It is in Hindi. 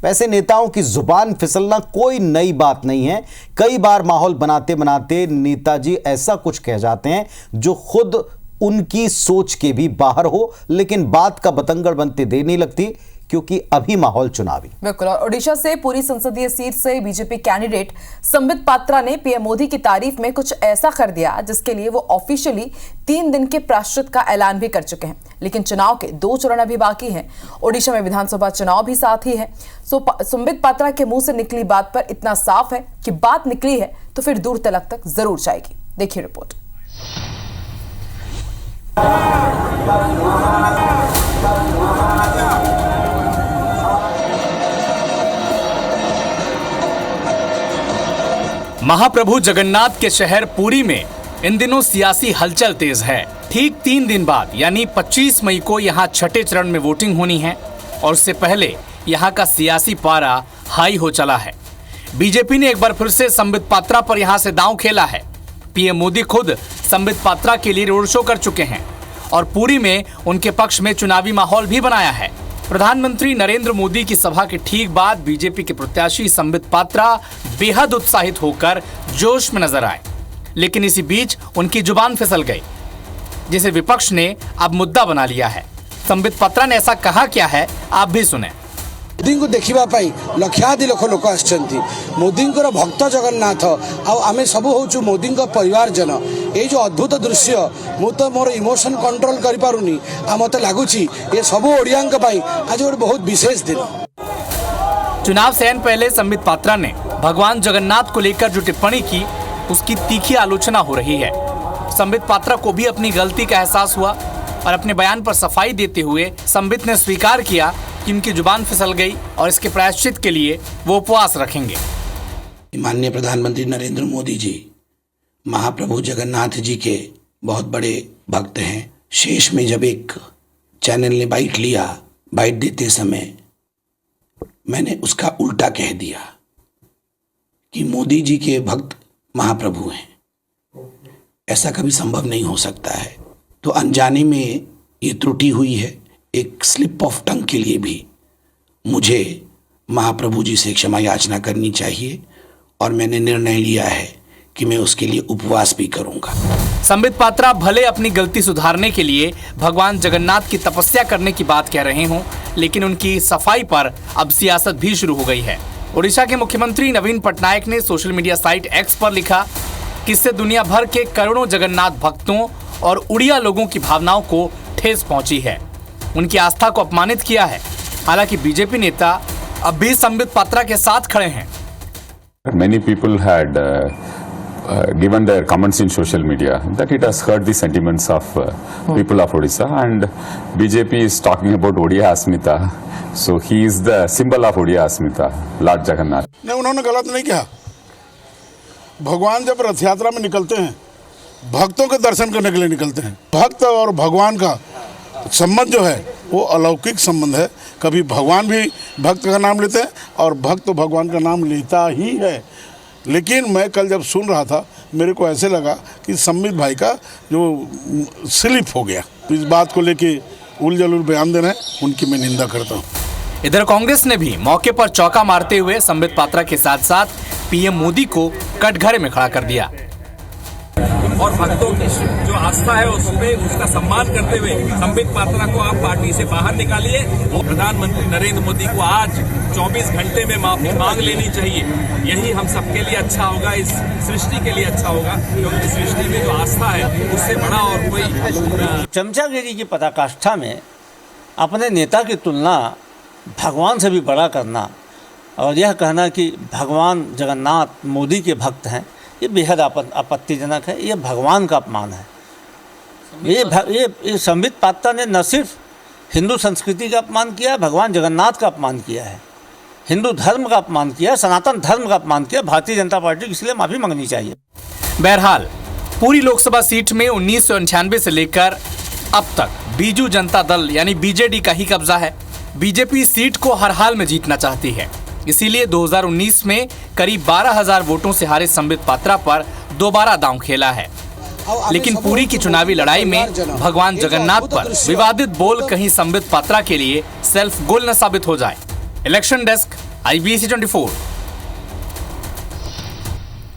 वैसे नेताओं की जुबान फिसलना कोई नई बात नहीं है। कई बार माहौल बनाते बनाते नेताजी ऐसा कुछ कह जाते हैं जो खुद उनकी सोच के भी बाहर हो, लेकिन बात का बतंगड़ बनते देर नहीं लगती क्योंकि अभी माहौल चुनावी। बिल्कुल। और ओडिशा से पूरी संसदीय सीट से बीजेपी कैंडिडेट संबित पात्रा ने पीएम मोदी की तारीफ में कुछ ऐसा कर दिया जिसके लिए वो ऑफिशियली 3 दिन के प्रायश्चित का ऐलान भी कर चुके हैं। लेकिन चुनाव के 2 चरण अभी बाकी हैं। ओडिशा में विधानसभा चुनाव भी साथ ही है। संबित पात्रा के मुंह से निकली बात पर इतना साफ है कि बात निकली है तो फिर दूर तक जरूर जाएगी। देखिए रिपोर्ट। महाप्रभु जगन्नाथ के शहर पुरी में इन दिनों सियासी हलचल तेज है। ठीक 3 दिन बाद यानी 25 मई को यहाँ छठे चरण में वोटिंग होनी है और उससे पहले यहाँ का सियासी पारा हाई हो चला है। बीजेपी ने एक बार फिर से संबित पात्रा पर यहाँ से दांव खेला है। पीएम मोदी खुद संबित पात्रा के लिए रोड शो कर चुके हैं और पुरी में उनके पक्ष में चुनावी माहौल भी बनाया है। प्रधानमंत्री नरेंद्र मोदी की सभा के ठीक बाद बीजेपी के प्रत्याशी संबित पात्रा बेहद उत्साहित होकर जोश में नजर आए, लेकिन इसी बीच उनकी जुबान फिसल गई, जिसे विपक्ष ने अब मुद्दा बना लिया है। संबित पात्रा ने ऐसा कहा क्या है, आप भी सुने। मोदी को देखा लक्षाधि लोक आसछंती। मोदी भक्त जगन्नाथ आमे सब होचु मोदी परिवार जन। ये जो अद्भुत दृश्य मु तो मोर इमोशन कंट्रोल कर पारुनी आ मते लागुची ये सब ओडिया आज एक बहुत विशेष दिन। चुनाव से पहले संबित पात्रा ने भगवान जगन्नाथ को लेकर जो टिप्पणी की उसकी तीखी आलोचना हो रही है। संबित पात्रा को भी अपनी गलती का एहसास हुआ और अपने बयान पर सफाई देते हुए संबित ने स्वीकार किया कि उनकी जुबान फिसल गई और इसके प्रायश्चित के लिए वो उपवास रखेंगे। माननीय प्रधानमंत्री नरेंद्र मोदी जी महाप्रभु जगन्नाथ जी के बहुत बड़े भक्त हैं। शेष में जब एक चैनल ने बाइट लिया, बाइट देते समय मैंने उसका उल्टा कह दिया कि मोदी जी के भक्त महाप्रभु हैं। ऐसा कभी संभव नहीं हो सकता है। तो अनजाने में ये त्रुटि हुई है। एक स्लिप ऑफ टंग के लिए भी मुझे महाप्रभु जी से क्षमा याचना करनी चाहिए और मैंने निर्णय लिया है कि मैं उसके लिए उपवास भी करूंगा। संबित पात्रा भले अपनी गलती सुधारने के लिए भगवान जगन्नाथ की तपस्या करने की बात कह रहे हों, लेकिन उनकी सफाई पर अब सियासत भी शुरू हो गई है। ओडिशा के मुख्यमंत्री नवीन पटनायक ने सोशल मीडिया साइट एक्स पर लिखा कि इससे दुनिया भर के करोड़ों जगन्नाथ भक्तों और उड़िया लोगों की भावनाओं को ठेस पहुंची है, उनकी आस्था को अपमानित किया है। हालांकि बीजेपी नेता अब भी संबित पात्रा के साथ खड़े हैं। Many people had given their comments in social media that it has hurt the sentiments of people of Odisha, and BJP is talking about Odia Asmita, so he is the symbol of Odia Asmita, Lord Jagannath. नहीं, उन्होंने गलत नहीं कहा। भगवान जब रथ यात्रा में निकलते हैं भक्तों के दर्शन करने के लिए निकलते हैं। भक्त और भगवान का संबंध जो है वो अलौकिक संबंध है। कभी भगवान भी भक्त का नाम लेते हैं और भक्त तो भगवान का नाम लेता ही है। लेकिन मैं कल जब सुन रहा था मेरे को ऐसे लगा कि संबित भाई का जो स्लिप हो गया, तो इस बात को लेके उलझुल बयान दे रहे हैं, उनकी मैं निंदा करता हूँ। इधर कांग्रेस ने भी मौके पर चौका मारते हुए संबित पात्रा के साथ साथ पीएम मोदी को कटघरे में खड़ा कर दिया और भक्तों की जो आस्था है उसमें उसका सम्मान करते हुए संबित पात्रा को आप पार्टी से बाहर निकालिए। और प्रधानमंत्री नरेंद्र मोदी को आज 24 घंटे में माफी मांग लेनी चाहिए। यही हम सबके लिए अच्छा होगा, इस सृष्टि के लिए अच्छा होगा, क्योंकि सृष्टि में जो आस्था है उससे बड़ा और कोई चमचागिरी की पराकाष्ठा में अपने नेता की तुलना भगवान से भी बड़ा करना और यह कहना कि भगवान जगन्नाथ मोदी के भक्त हैं, ये बेहद आपत्तिजनक है। ये भगवान का अपमान है। ये संबित पात्रा ने न सिर्फ हिंदू संस्कृति का अपमान किया, भगवान जगन्नाथ का अपमान किया है, हिंदू धर्म का अपमान किया, सनातन धर्म का अपमान किया। भारतीय जनता पार्टी को इसलिए माफ़ी मांगनी चाहिए। बहरहाल पूरी लोकसभा सीट में 1998 से लेकर अब तक बीजू जनता दल यानी बीजेडी का ही कब्जा है। बीजेपी सीट को हर हाल में जीतना चाहती है, इसीलिए 2019 में करीब 12,000 वोटों से हारे संबित पात्रा पर दोबारा दांव खेला है। लेकिन पूरी की चुनावी लड़ाई में भगवान जगन्नाथ पर विवादित बोल कहीं संबित पात्रा के लिए सेल्फ गोल न साबित हो जाए। Election desk, IBC 24